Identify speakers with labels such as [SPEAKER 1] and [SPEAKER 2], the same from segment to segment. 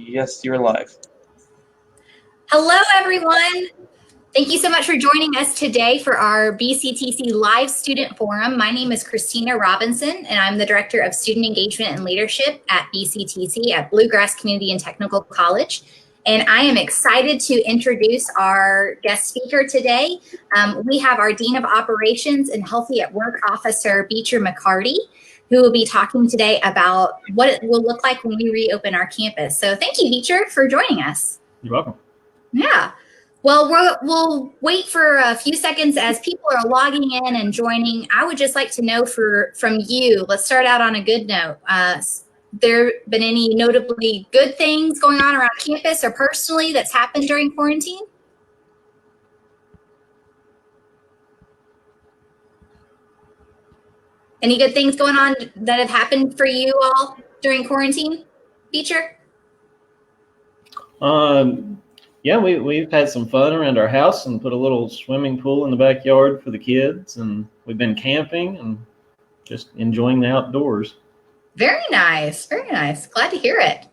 [SPEAKER 1] Yes, you're live.
[SPEAKER 2] Hello, everyone. Thank you so much for joining us today for our BCTC Live Student Forum. My name is Christina Robinson, and I'm the Director of Student Engagement and Leadership at BCTC at Bluegrass Community and Technical College. And I am excited to introduce our guest speaker today. We have our Dean of Operations and Healthy at Work Officer, Beecher McCarty, who will be talking today about what it will look like when we reopen our campus. So thank you, Beecher, for joining us.
[SPEAKER 3] You're welcome.
[SPEAKER 2] Yeah. Well, we'll wait for a few seconds as people are logging in and joining. I would just like to know from you, let's start out on a good note. There been any notably good things going on around campus or personally that's happened during quarantine? Any good things going on that have happened for you all during quarantine, Beecher?
[SPEAKER 3] Yeah, we've had some fun around our house and put a little swimming pool in the backyard for the kids, and we've been camping and just enjoying the outdoors.
[SPEAKER 2] Very nice, very nice. Glad to hear it.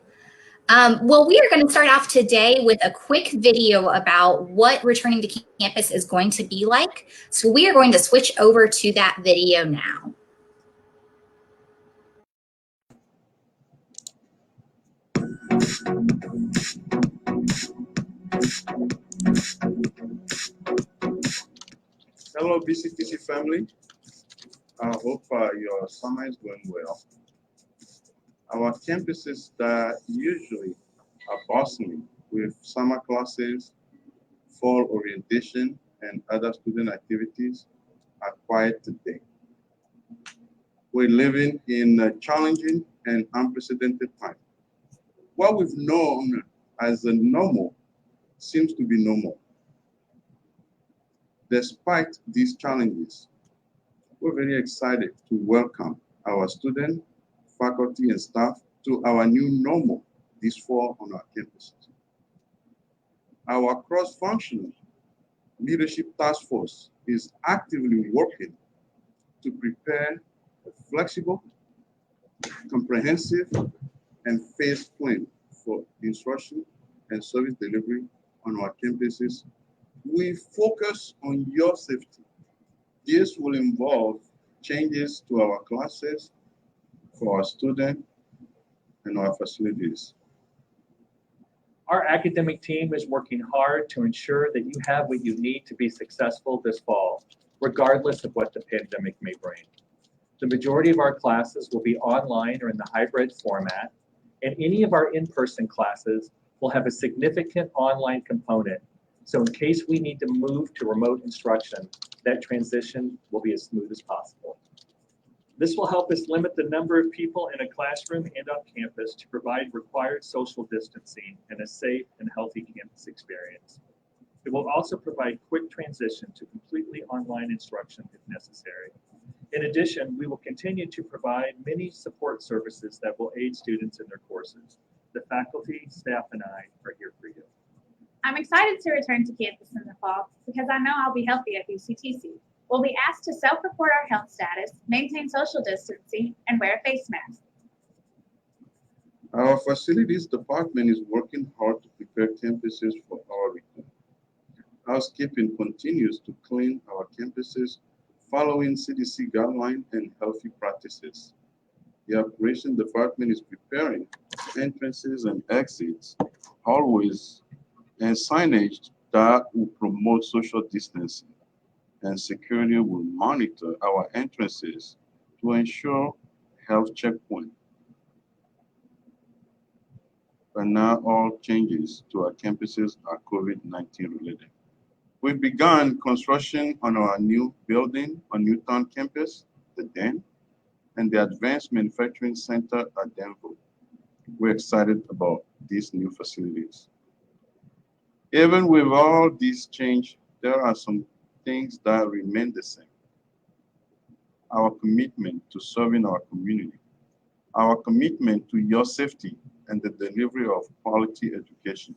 [SPEAKER 2] Well, we are going to start off today with a quick video about what returning to campus is going to be like. So we are going to switch over to that video now.
[SPEAKER 4] Hello, BCTC family. I hope your summer is going well. Our campuses that usually are bustling with summer classes, fall orientation, and other student activities are quiet today. We're living in a challenging and unprecedented time. What we've known as a normal seems to be normal. Despite these challenges, we're very excited to welcome our students, faculty, and staff to our new normal this fall on our campuses. Our cross-functional leadership task force is actively working to prepare a flexible, comprehensive, and phased plan for instruction and service delivery on our campuses. We focus on your safety. This will involve changes to our classes, for our students, and our facilities.
[SPEAKER 5] Our academic team is working hard to ensure that you have what you need to be successful this fall, regardless of what the pandemic may bring. The majority of our classes will be online or in the hybrid format, and any of our in-person classes will have a significant online component. So in case we need to move to remote instruction, that transition will be as smooth as possible. This will help us limit the number of people in a classroom and on campus to provide required social distancing and a safe and healthy campus experience. It will also provide quick transition to completely online instruction if necessary. In addition, we will continue to provide many support services that will aid students in their courses. The faculty, staff, and I are here for you.
[SPEAKER 6] I'm excited to return to campus in the fall because I know I'll be healthy at BCTC. We'll be asked to self-report our health status, maintain social distancing, and wear a face mask.
[SPEAKER 4] Our facilities department is working hard to prepare campuses for our return. Housekeeping continues to clean our campuses following CDC guidelines and healthy practices. The operations department is preparing entrances and exits, hallways, and signage that will promote social distancing, and security will monitor our entrances to ensure health checkpoint. But not all changes to our campuses are COVID-19 related. We've begun construction on our new building on Newtown campus, the Den, and the Advanced Manufacturing Center at Denver. We're excited about these new facilities. Even with all these change, there are some things that remain the same. Our commitment to serving our community, our commitment to your safety and the delivery of quality education,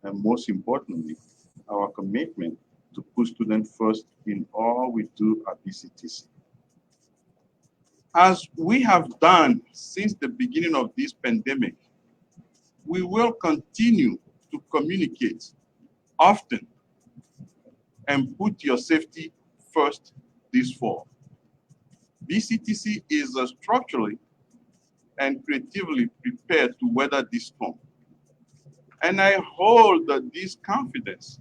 [SPEAKER 4] and most importantly, our commitment to put students first in all we do at BCTC. As we have done since the beginning of this pandemic, we will continue to communicate often and put your safety first this fall. BCTC is structurally and creatively prepared to weather this storm. And I hold this confidence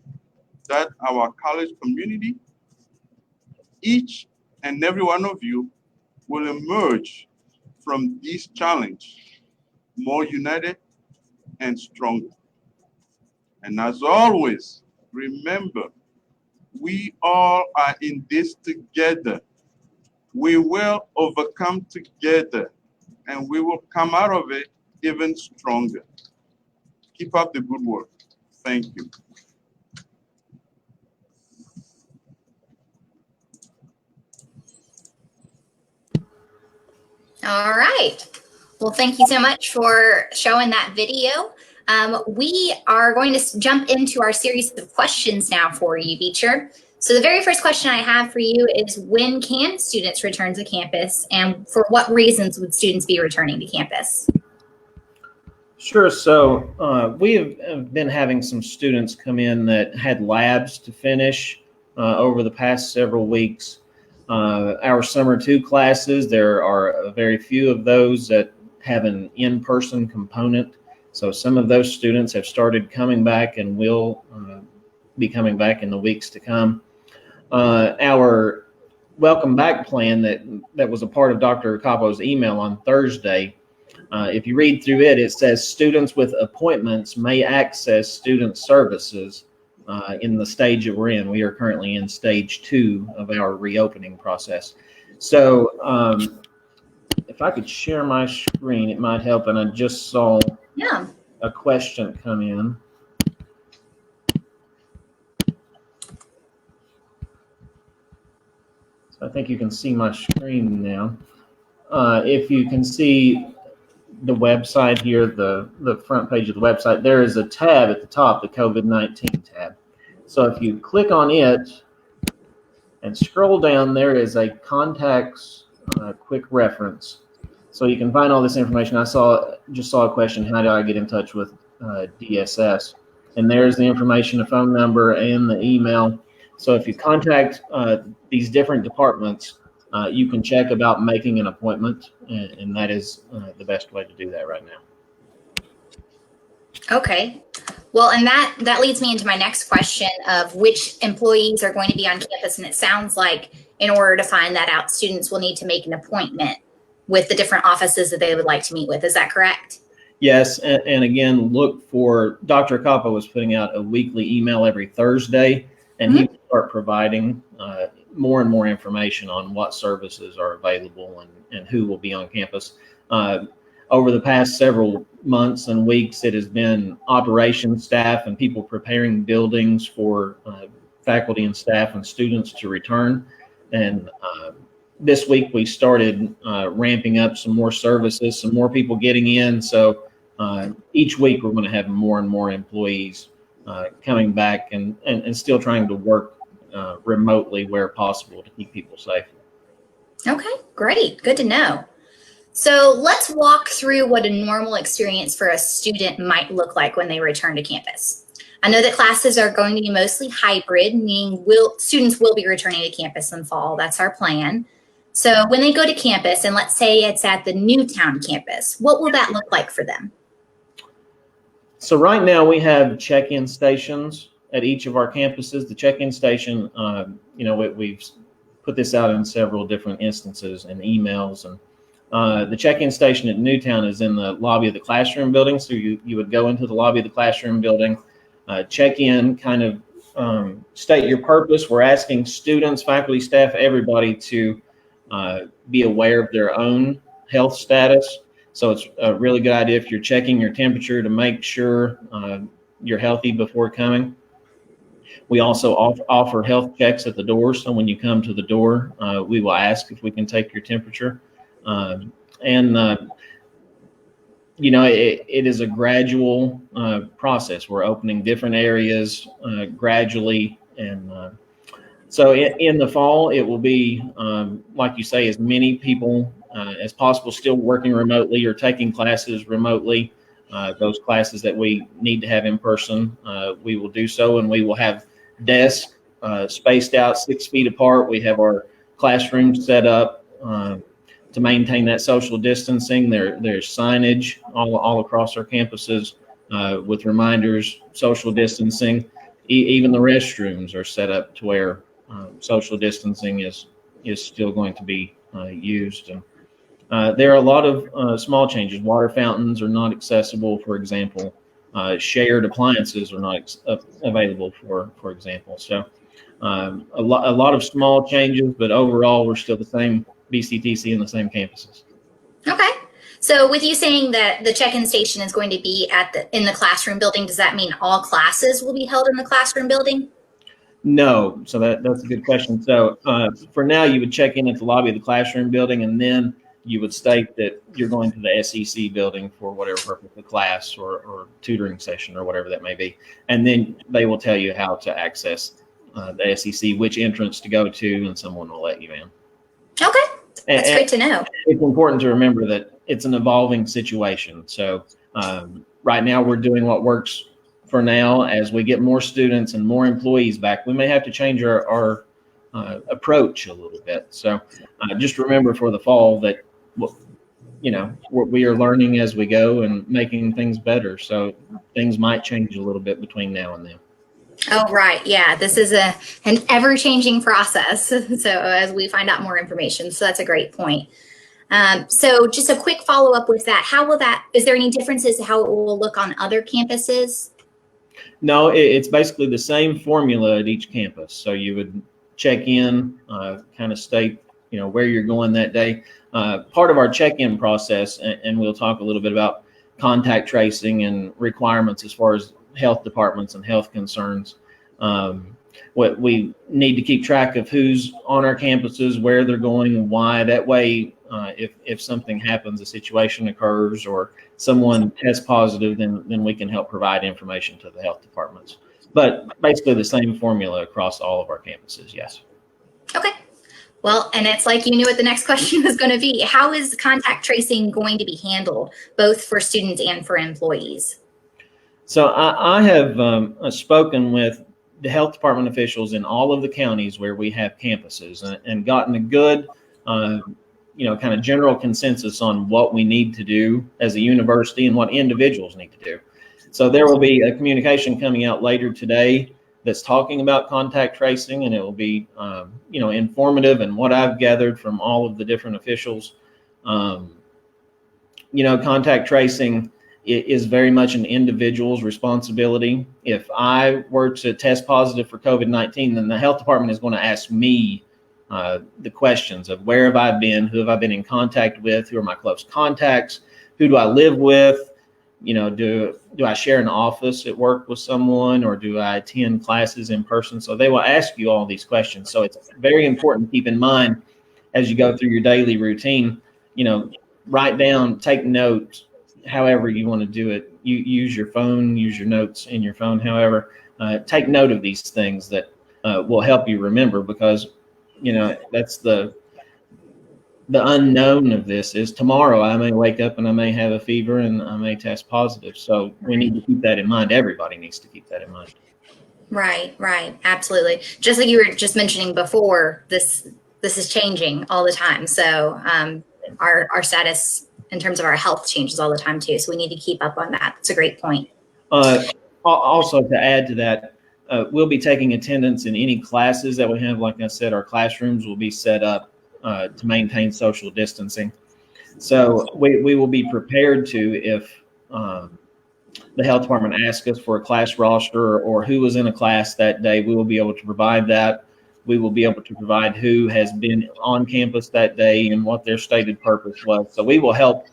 [SPEAKER 4] that our college community, each and every one of you, will emerge from this challenge more united and stronger. And as always, remember, we all are in this together. We will overcome together, and we will come out of it even stronger. Keep up the good work. Thank you.
[SPEAKER 2] All right. Well, thank you so much for showing that video. We are going to jump into our series of questions now for you, Beecher. So the very first question I have for you is, when can students return to campus, and for what reasons would students be returning to campus?
[SPEAKER 3] Sure. So we have been having some students come in that had labs to finish over the past several weeks. Our summer 2 classes, there are very few of those that have an in-person component. So some of those students have started coming back and will be coming back in the weeks to come. Our welcome back plan that was a part of Dr. Capo's email on Thursday, if you read through it, it says students with appointments may access student services in the stage that we're in. We are currently in stage 2 of our reopening process. So if I could share my screen, it might help. And I just saw a question come in. So I think you can see my screen now. If you can see the website here, the front page of the website, there is a tab at the top, the COVID-19 tab. So if you click on it and scroll down, there is a contacts quick reference. So you can find all this information. I just saw a question, how do I get in touch with DSS? And there's the information, the phone number and the email. So if you contact these different departments, you can check about making an appointment, and that is the best way to do that right now.
[SPEAKER 2] Okay. Well, and that leads me into my next question of which employees are going to be on campus. And it sounds like in order to find that out, students will need to make an appointment with the different offices that they would like to meet with. Is that correct?
[SPEAKER 3] Yes. And again, look for, Dr. Capo was putting out a weekly email every Thursday, and he will start providing more and more information on what services are available and who will be on campus. Over the past several months and weeks, it has been operations staff and people preparing buildings for faculty and staff and students to return. And this week we started ramping up some more services, some more people getting in. So each week we're going to have more and more employees coming back and still trying to work remotely where possible to keep people safe. Okay,
[SPEAKER 2] great. Good to know. So let's walk through what a normal experience for a student might look like when they return to campus. I know that classes are going to be mostly hybrid, meaning students will be returning to campus in fall. That's our plan. So when they go to campus, and let's say it's at the Newtown campus, what will that look like for them?
[SPEAKER 3] So right now we have check-in stations at each of our campuses. The check-in station, we've put this out in several different instances and emails. And the check-in station at Newtown is in the lobby of the classroom building. So you would go into the lobby of the classroom building, check in, kind of state your purpose. We're asking students, faculty, staff, everybody to be aware of their own health status. So it's a really good idea if you're checking your temperature to make sure you're healthy before coming. We also offer health checks at the door. So when you come to the door, we will ask if we can take your temperature. It is a gradual process. We're opening different areas gradually. And so in the fall, it will be, like you say, as many people as possible still working remotely or taking classes remotely. Those classes that we need to have in person, we will do so, and we will have desks spaced out 6 feet apart. We have our classrooms set up to maintain that social distancing. There's signage all across our campuses with reminders, social distancing. Even the restrooms are set up to where social distancing is still going to be used. And there are a lot of small changes. Water fountains are not accessible, for example. Shared appliances are not available, for example. So a lot of small changes, but overall we're still the same BCTC in the same campuses.
[SPEAKER 2] Okay. So with you saying that the check-in station is going to be in the classroom building, does that mean all classes will be held in the classroom building?
[SPEAKER 3] No. So that's a good question. So for now, you would check in at the lobby of the classroom building, and then you would state that you're going to the SEC building for whatever purpose, the class or tutoring session or whatever that may be. And then they will tell you how to access the SEC, which entrance to go to, and someone will let you in.
[SPEAKER 2] Okay. That's great to know.
[SPEAKER 3] It's important to remember that it's an evolving situation. So right now we're doing what works for now. As we get more students and more employees back, we may have to change our approach a little bit. So just remember for the fall that, we are learning as we go and making things better. So things might change a little bit between now and then.
[SPEAKER 2] Oh, right. Yeah, this is an ever-changing process. So as we find out more information, so that's a great point. So just a quick follow-up with that. Is there any differences to how it will look on other campuses?
[SPEAKER 3] No, it's basically the same formula at each campus. So you would check in, kind of state, where you're going that day. Part of our check-in process, and we'll talk a little bit about contact tracing and requirements as far as health departments and health concerns. What we need to keep track of who's on our campuses, where they're going, and why. That way, if something happens, a situation occurs, or someone tests positive, then we can help provide information to the health departments. But basically the same formula across all of our campuses, yes.
[SPEAKER 2] Okay. Well, and it's like you knew what the next question was going to be. How is contact tracing going to be handled, both for students and for employees?
[SPEAKER 3] So I have spoken with the health department officials in all of the counties where we have campuses and gotten a good, kind of general consensus on what we need to do as a university and what individuals need to do. So there will be a communication coming out later today that's talking about contact tracing, and it will be, informative. And what I've gathered from all of the different officials, contact tracing is very much an individual's responsibility. If I were to test positive for COVID-19, then the health department is going to ask me the questions of where have I been, who have I been in contact with, who are my close contacts, who do I live with, do I share an office at work with someone, or do I attend classes in person? So they will ask you all these questions. So it's very important to keep in mind as you go through your daily routine, write down, take notes, however you want to do it. You use your phone, use your notes in your phone, however, take note of these things that will help you remember, because, that's the unknown of this is tomorrow I may wake up and I may have a fever and I may test positive. So we need to keep that in mind. Everybody needs to keep that in mind.
[SPEAKER 2] Right. Absolutely. Just like you were just mentioning before, this is changing all the time. So our status in terms of our health changes all the time too. So we need to keep up on that. That's a great point.
[SPEAKER 3] Also, to add to that, we'll be taking attendance in any classes that we have. Like I said, our classrooms will be set up to maintain social distancing. So we will be prepared to, if the health department asks us for a class roster or who was in a class that day, we will be able to provide that. We will be able to provide who has been on campus that day and what their stated purpose was. So we will help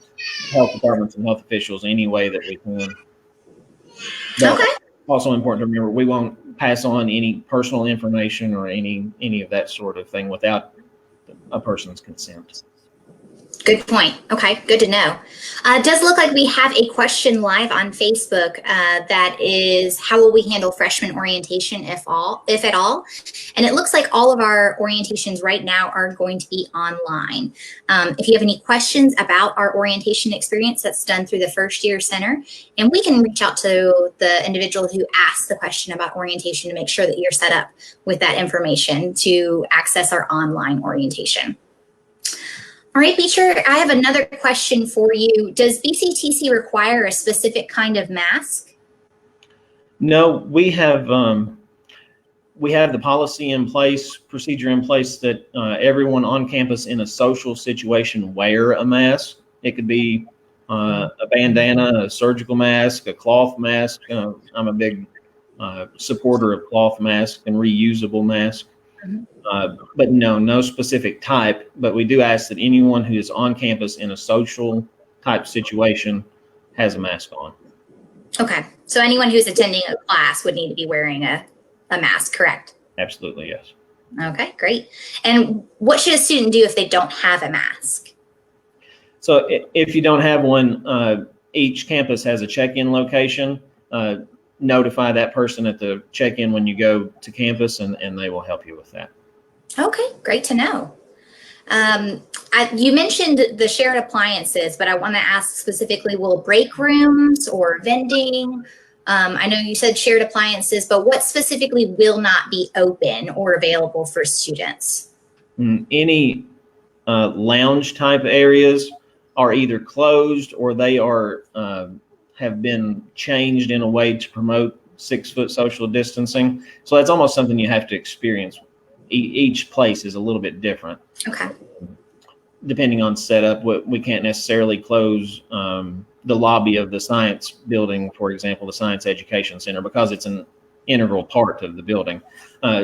[SPEAKER 3] health departments and health officials any way that we can. But
[SPEAKER 2] okay.
[SPEAKER 3] Also important to remember, we won't pass on any personal information or any of that sort of thing without a person's consent.
[SPEAKER 2] Good point. Okay, good to know. It does look like we have a question live on Facebook that is, how will we handle freshman orientation if at all? And it looks like all of our orientations right now are going to be online. If you have any questions about our orientation experience, that's done through the First Year Center, and we can reach out to the individual who asked the question about orientation to make sure that you're set up with that information to access our online orientation. All right, Beecher, I have another question for you. Does BCTC require a specific kind of mask?
[SPEAKER 3] No, we have the policy in place, procedure in place that everyone on campus in a social situation wear a mask. It could be a bandana, a surgical mask, a cloth mask. I'm a big supporter of cloth masks and reusable masks. But no specific type, but we do ask that anyone who is on campus in a social type situation has a mask on.
[SPEAKER 2] Okay, so anyone who's attending a class would need to be wearing a mask, correct?
[SPEAKER 3] Absolutely, yes.
[SPEAKER 2] Okay, great. And what should a student do if they don't have a mask?
[SPEAKER 3] So if you don't have one, each campus has a check-in location. Notify that person at the check-in when you go to campus, and they will help you with that.
[SPEAKER 2] Okay, great to know. You mentioned the shared appliances, but I want to ask specifically, will break rooms or vending? I know you said shared appliances, but what specifically will not be open or available for students?
[SPEAKER 3] Any lounge type areas are either closed or they are have been changed in a way to promote 6-foot social distancing. So that's almost something you have to experience. Each place is a little bit different.
[SPEAKER 2] Okay.
[SPEAKER 3] Depending on setup, we can't necessarily close the lobby of the science building, for example, the Science Education Center, because it's an integral part of the building.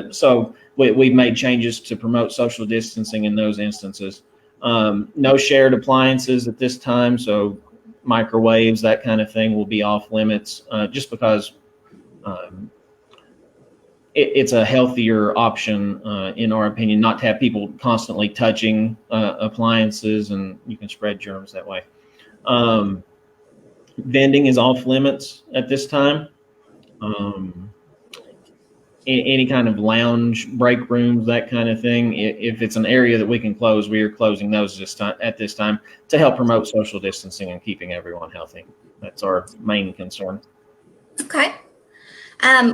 [SPEAKER 3] So we've made changes to promote social distancing in those instances. No shared appliances at this time, so microwaves, that kind of thing, will be off limits, just because it's a healthier option, in our opinion, not to have people constantly touching appliances, and you can spread germs that way. Vending is off limits at this time. Any kind of lounge, break rooms, that kind of thing. If it's an area that we can close, we are closing those at this time to help promote social distancing and keeping everyone healthy. That's our main concern.
[SPEAKER 2] Okay.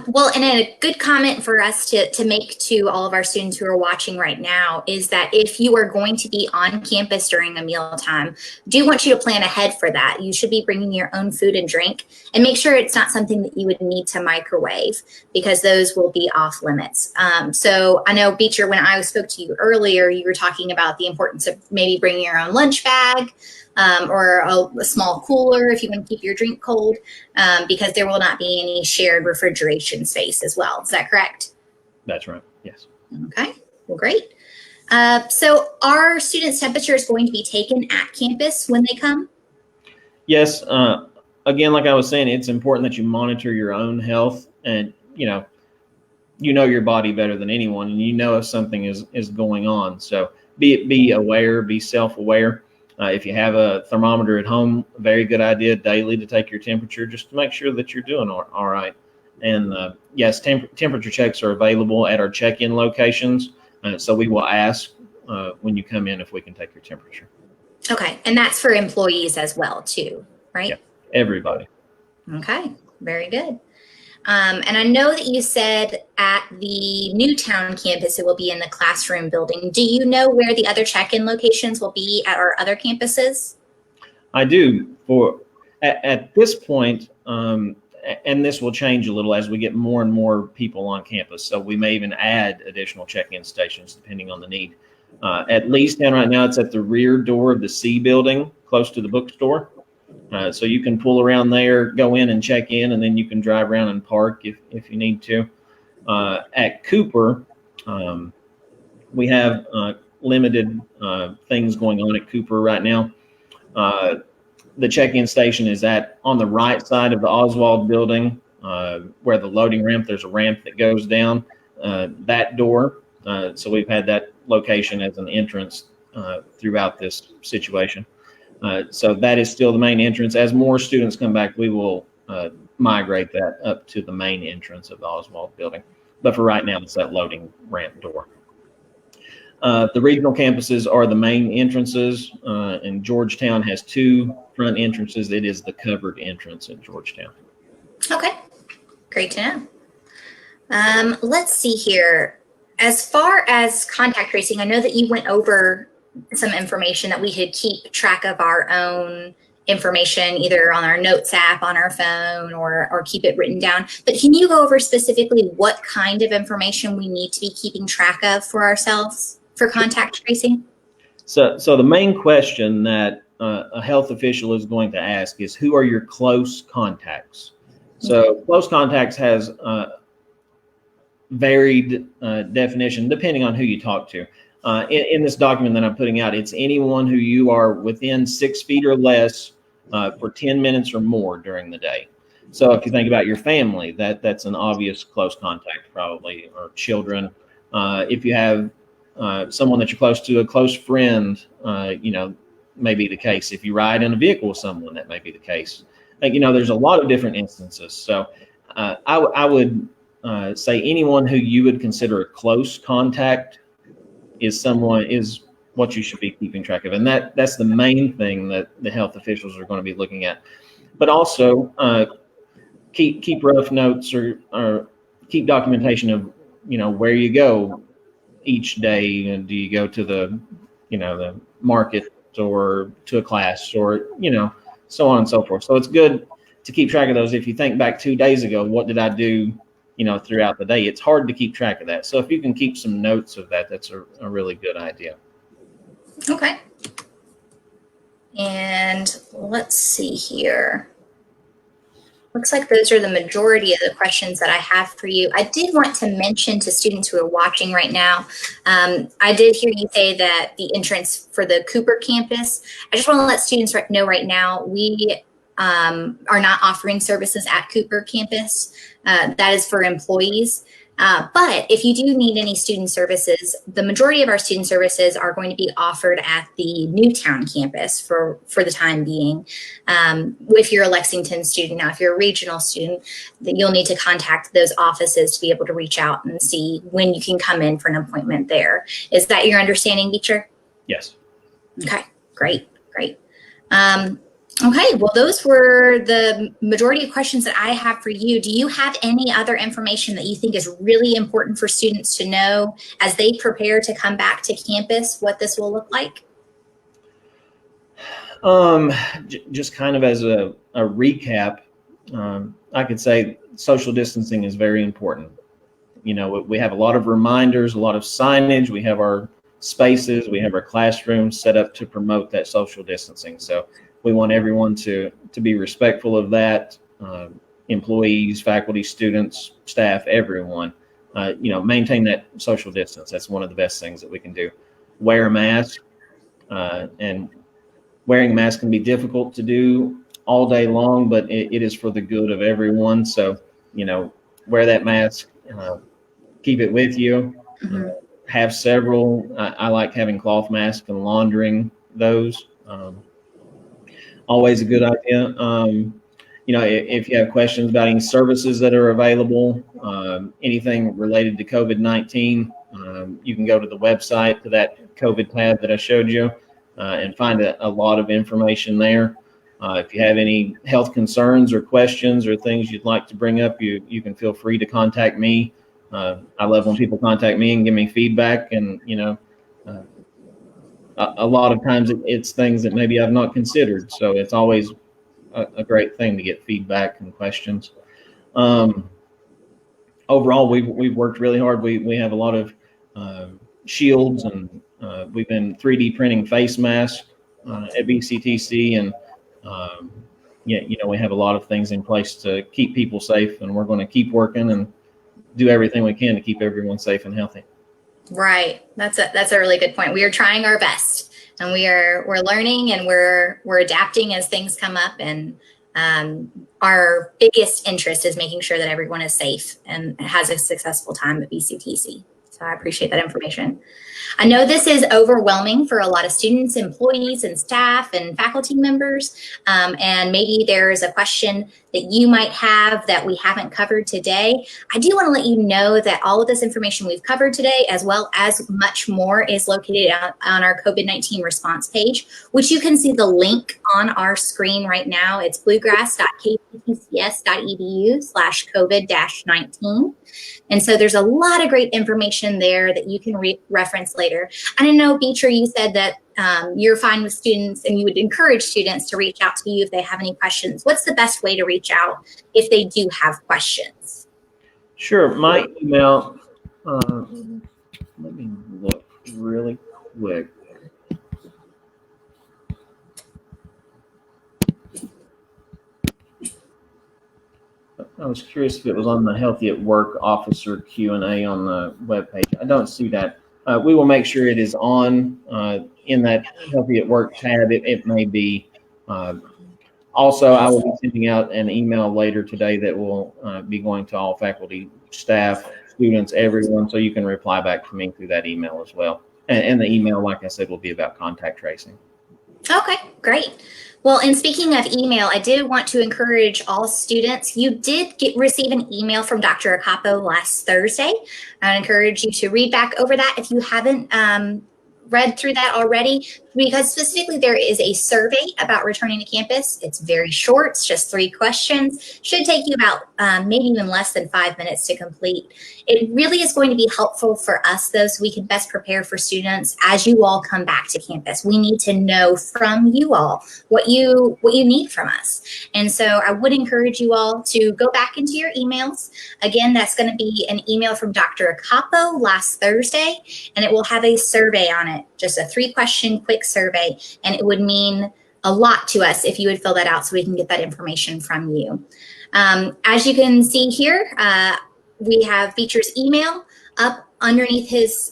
[SPEAKER 2] Well, and a good comment for us to make to all of our students who are watching right now is that if you are going to be on campus during a mealtime, do want you to plan ahead for that. You should be bringing your own food and drink, and make sure it's not something that you would need to microwave, because those will be off limits. So I know, Beecher, when I spoke to you earlier, you were talking about the importance of maybe bringing your own lunch bag, or a small cooler if you want to keep your drink cold, because there will not be any shared refrigeration space as well. Is that correct?
[SPEAKER 3] That's right. Yes.
[SPEAKER 2] Okay. Well, great. So our students' temperature is going to be taken at campus when they come? Yes.
[SPEAKER 3] Again, like I was saying, it's important that you monitor your own health, and you know your body better than anyone, and you know if something is going on. So be aware, be self-aware. If you have a thermometer at home, a very good idea daily to take your temperature, just to make sure that you're doing all right. And yes, temperature checks are available at our check-in locations. So we will ask when you come in if we can take your temperature.
[SPEAKER 2] Okay, and that's for employees as well too, right?
[SPEAKER 3] Yeah, everybody.
[SPEAKER 2] Okay, very good. And I know that you said at the Newtown campus it will be in the classroom building. Do you know where the other check-in locations will be at our other campuses?
[SPEAKER 3] I do. At this point, and this will change a little as we get more and more people on campus, so we may even add additional check-in stations depending on the need. At least, and right now, it's at the rear door of the C building, close to the bookstore. So you can pull around there, go in and check in, and then you can drive around and park if you need to. At Cooper, we have limited things going on at Cooper right now. The check-in station is on the right side of the Oswald building, where the loading ramp, there's a ramp that goes down that door. So we've had that location as an entrance throughout this situation. So that is still the main entrance. As more students come back, we will migrate that up to the main entrance of the Oswald building. But for right now, it's that loading ramp door. The regional campuses are the main entrances, and Georgetown has 2 front entrances. It is the covered entrance at Georgetown.
[SPEAKER 2] Okay, great to know. Let's see here. As far as contact tracing, I know that you went over some information that we could keep track of our own information, either on our notes app, on our phone, or keep it written down. But can you go over specifically what kind of information we need to be keeping track of for ourselves for contact tracing?
[SPEAKER 3] So the main question that a health official is going to ask is, who are your close contacts? So close contacts has varied definition depending on who you talk to. In this document that I'm putting out, it's anyone who you are within 6 feet or less for 10 minutes or more during the day. So if you think about your family, that's an obvious close contact probably, or children. If you have someone that you're close to, a close friend, may be the case. If you ride in a vehicle with someone, that may be the case. There's a lot of different instances. So I would say anyone who you would consider a close contact is what you should be keeping track of. And that's the main thing that the health officials are going to be looking at. But also keep rough notes or keep documentation of, where you go each day. And do you go to the market or to a class, or, so on and so forth. So it's good to keep track of those. If you think back 2 days ago, what did I do, throughout the day? It's hard to keep track of that. So if you can keep some notes of that, that's a really good idea.
[SPEAKER 2] Okay. And let's see here. Looks like those are the majority of the questions that I have for you. I did want to mention to students who are watching right now, I did hear you say that the entrance for the Cooper campus, I just want to let students know right now, we are not offering services at Cooper campus. That is for employees. But if you do need any student services, the majority of our student services are going to be offered at the Newtown campus for the time being. If you're a Lexington student, now if you're a regional student, then you'll need to contact those offices to be able to reach out and see when you can come in for an appointment there. Is that your understanding, Beecher?
[SPEAKER 3] Yes.
[SPEAKER 2] Okay, great. Okay, well, those were the majority of questions that I have for you. Do you have any other information that you think is really important for students to know as they prepare to come back to campus, what this will look like?
[SPEAKER 3] Just kind of as a recap, I could say social distancing is very important. We have a lot of reminders, a lot of signage. We have our spaces, we have our classrooms set up to promote that social distancing. So we want everyone to be respectful of that, employees, faculty, students, staff, everyone, maintain that social distance. That's one of the best things that we can do. Wear a mask, and wearing a mask can be difficult to do all day long, but it is for the good of everyone. So, wear that mask, keep it with you, have several. I like having cloth masks and laundering those. Always a good idea. If you have questions about any services that are available, anything related to COVID-19, you can go to the website, to that COVID tab that I showed you, and find a lot of information there. If you have any health concerns or questions or things you'd like to bring up, you can feel free to contact me. I love when people contact me and give me feedback, and a lot of times it's things that maybe I've not considered. So it's always a great thing to get feedback and questions. Overall, we've worked really hard. We have a lot of shields, and we've been 3D printing face masks at Bctc, and we have a lot of things in place to keep people safe, and we're going to keep working and do everything we can to keep everyone safe and healthy.
[SPEAKER 2] Right. That's a really good point. We are trying our best, and we're learning, and we're adapting as things come up. And our biggest interest is making sure that everyone is safe and has a successful time at Bctc. So I appreciate that information. I know this is overwhelming for a lot of students, employees, and staff and faculty members. And maybe there's a question that you might have that we haven't covered today. I do want to let you know that all of this information we've covered today, as well as much more, is located on our COVID-19 response page, which you can see the link on our screen right now. It's bluegrass.kptcs.edu/COVID-19. And so there's a lot of great information there that you can reference later. And I know, Beecher, you said that you're fine with students and you would encourage students to reach out to you if they have any questions. What's the best way to reach out if they do have questions?
[SPEAKER 3] Sure. My email, let me look really quick. I was curious if it was on the Healthy at Work Officer Q&A on the webpage. I don't see that. We will make sure it is on in that Healthy at Work tab. It may be. Also, I will be sending out an email later today that will be going to all faculty, staff, students, everyone, so you can reply back to me through that email as well. And the email, like I said, will be about contact tracing. Okay,
[SPEAKER 2] great. Well, and speaking of email, I did want to encourage all students. You did receive an email from Dr. Acapo last Thursday. I encourage you to read back over that if you haven't read through that already, because specifically there is a survey about returning to campus. It's very short, it's just 3 questions. Should take you about maybe even less than 5 minutes to complete. It really is going to be helpful for us, though, so we can best prepare for students as you all come back to campus. We need to know from you all what you need from us. And so I would encourage you all to go back into your emails. Again, that's going to be an email from Dr. Acapo last Thursday, and it will have a survey on it, just a 3-question quick survey, and it would mean a lot to us if you would fill that out so we can get that information from you. As you can see here, we have Beecher's email up underneath his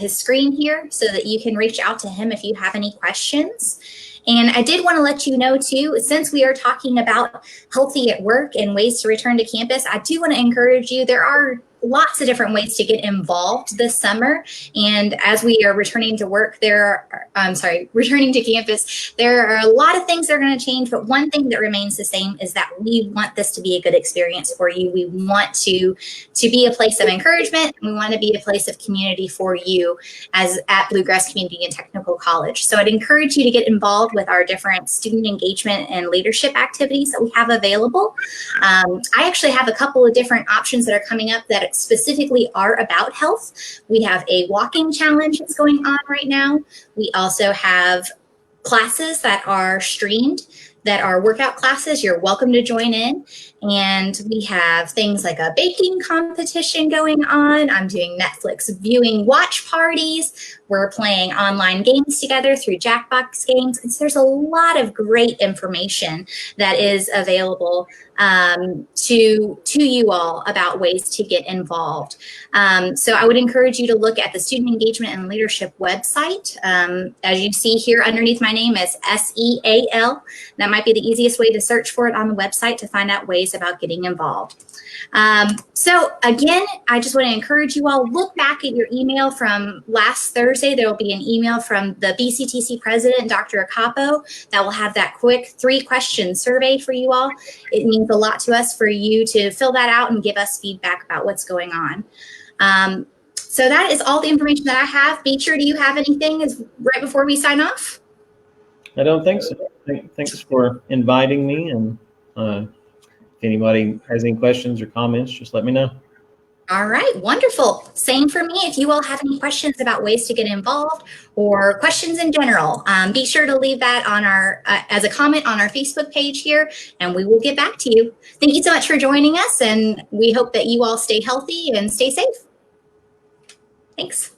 [SPEAKER 2] screen here so that you can reach out to him if you have any questions. And I did want to let you know too, since we are talking about healthy at work and ways to return to campus, I do want to encourage you, there are lots of different ways to get involved this summer. And as we are returning to work, returning to campus, there are a lot of things that are going to change. But one thing that remains the same is that we want this to be a good experience for you. We want to be a place of encouragement. We want to be a place of community for you as at Bluegrass Community and Technical College. So I'd encourage you to get involved with our different student engagement and leadership activities that we have available. I actually have a couple of different options that are coming up that specifically are about health. We have a walking challenge that's going on right now. We also have classes that are streamed, that are workout classes. You're welcome to join in. And we have things like a baking competition going on. I'm doing Netflix viewing watch parties. We're playing online games together through Jackbox games. And so there's a lot of great information that is available to you all about ways to get involved. So I would encourage you to look at the Student Engagement and Leadership website. As you see here underneath my name is SEAL. That might be the easiest way to search for it on the website to find out ways about getting involved. So again, I just want to encourage you all, look back at your email from last Thursday. There will be an email from the BCTC president, Dr. Acapo, that will have that quick 3-question survey for you all. It means a lot to us for you to fill that out and give us feedback about what's going on. So that is all the information that I have. Beecher, do you have anything right before we sign off?
[SPEAKER 3] I don't think so. Thanks for inviting me, and if anybody has any questions or comments, just let me know.
[SPEAKER 2] All right, wonderful. Same for me. If you all have any questions about ways to get involved or questions in general, be sure to leave that on our as a comment on our Facebook page here, and we will get back to you. Thank you so much for joining us, and we hope that you all stay healthy and stay safe. Thanks.